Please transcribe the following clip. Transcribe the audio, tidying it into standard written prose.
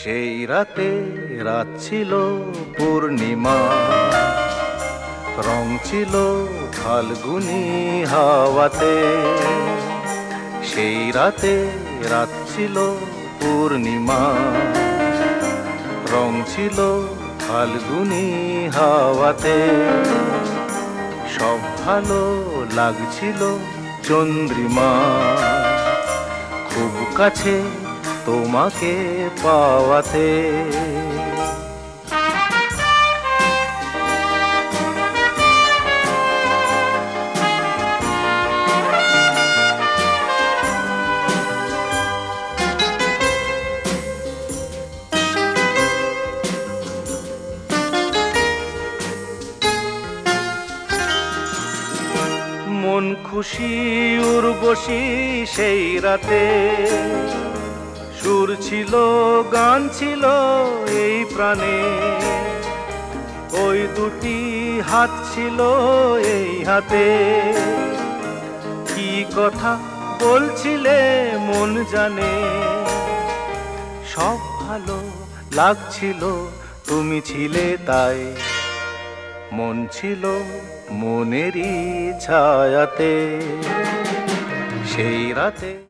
সেই রাতে রাত ছিল পূর্ণিমা, রং ছিল ফাল্গুনি হাওয়াতে। সেই রাতে রাত ছিল পূর্ণিমা, রং ছিল ফাল্গুনি হাওয়াতে। সব ভালো লাগছিল চন্দ্রিমা, খুব কাছে তোমাকে পাওয়াতে। মন খুশি উর্বশী সেই রাতে, সুর ছিল গান ছিল এই প্রাণে। ওই দুটি হাত ছিল এই হাতে, কি কথা বলছিলে মন জানে। সব ভালো লাগছিল তুমি ছিলে তাই, মন ছিল মনেরই ছায়াতে সেই রাতে।